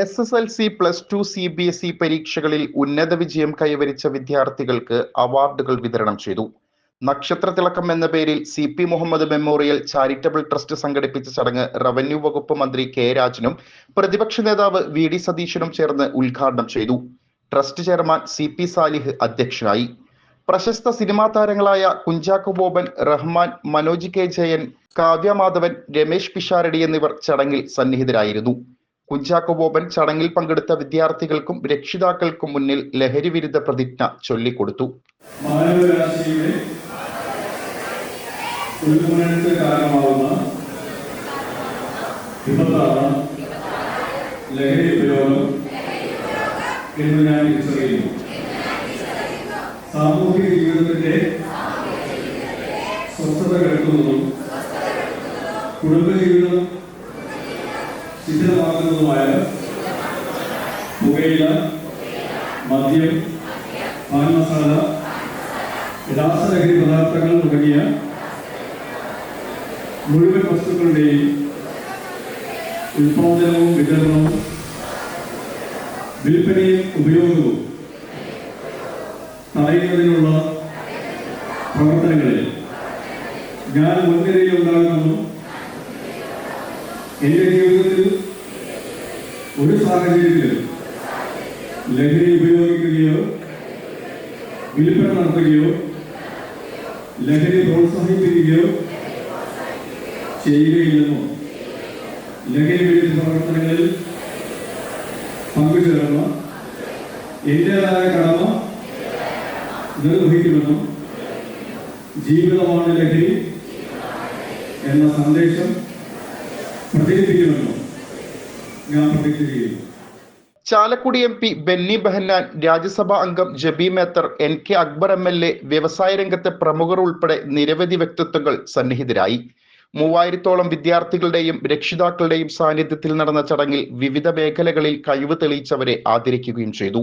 SSLC +2 CBSE പരീക്ഷകളിൽ ഉന്നത വിജയം കൈവരിച്ച വിദ്യാർത്ഥികൾക്ക് അവാർഡുകൾ വിതരണം ചെയ്തു. നക്ഷത്രത്തിളക്കം എന്ന പേരിൽ CP Muhammad memorial charitable trust സംഘടിപ്പിച്ച ചടങ്ങ് റവന്യൂ വകുപ്പ് മന്ത്രി K രാജനും പ്രതിപക്ഷ നേതാവ് VD സതീശനും ചേർന്ന് ഉദ്ഘാടനം ചെയ്തു. ട്രസ്റ്റ് ചെയർമാൻ CP സാലിഹ് അധ്യക്ഷനായി. പ്രശസ്ത സിനിമാ താരങ്ങളായ കുഞ്ചാക്കോ ബോബൻ, റഹ്മാൻ, മനോജ് K ജയൻ, കാവ്യ മാധവൻ, രമേശ് പിഷാരടി എന്നിവർ ചടങ്ങിൽ സന്നിഹിതരായിരുന്നു. കുഞ്ചാക്കോ ബോബൻ ചടങ്ങിൽ പങ്കെടുത്ത വിദ്യാർത്ഥികൾക്കും രക്ഷിതാക്കൾക്കും മുന്നിൽ ലഹരി വിരുദ്ധ പ്രതിജ്ഞ ചൊല്ലിക്കൊടുത്തു. സാമൂഹിക ജീവിതത്തിന്റെ സ്വസ്ഥത കെടുത്തുന്നതും കുടുംബജീവിതം ശിഥിലമാകുന്നതുമായ പുകയില, മദ്യം, പാൻ മസാല, രാസലഹരി പദാർത്ഥങ്ങൾ തുടങ്ങിയ മുഴുവൻ വസ്തുക്കളുടെയും ഉൽപാദനവും വിതരണവും വിൽപ്പനയും ഉപയോഗവും തടയുന്നതിനുള്ള പ്രവർത്തനങ്ങളിൽ ഞാൻ മുൻനിരയിൽ ഉണ്ടാകുമെന്നും എന്റെ ജീവിതത്തിൽ ഒരു സാഹചര്യത്തിലും ലഹരി ഉപയോഗിക്കുകയോ വിൽപ്പന നടത്തുകയോ ലഹരി പ്രോത്സാഹിപ്പിക്കുകയോ ചെയ്യുകയില്ലെന്നും ലഹരി വിരുദ്ധ പ്രവർത്തനങ്ങളിൽ പങ്കുചേർന്ന എന്റേതായ കടമ നിർവഹിക്കുമെന്നും ജീവിതമാണ് ലഹരി എന്ന സന്ദേശം പ്രചരിപ്പിക്കുമെന്നും ഞാൻ പ്രതിജ്ഞ ചെയ്യുന്നു. ചാലക്കുടി MP ബെന്നി ബെഹന്നാൻ, രാജ്യസഭാ അംഗം ജബി മേത്തർ, NK അക്ബർ MLA, വ്യവസായ രംഗത്തെ പ്രമുഖർ ഉൾപ്പെടെ നിരവധി വ്യക്തിത്വങ്ങൾ സന്നിഹിതരായി. 3000-ഓളം വിദ്യാർത്ഥികളുടെയും രക്ഷിതാക്കളുടെയും സാന്നിധ്യത്തിൽ നടന്ന ചടങ്ങിൽ വിവിധ മേഖലകളിൽ കഴിവ് തെളിയിച്ചവരെ ആദരിക്കുകയും ചെയ്തു.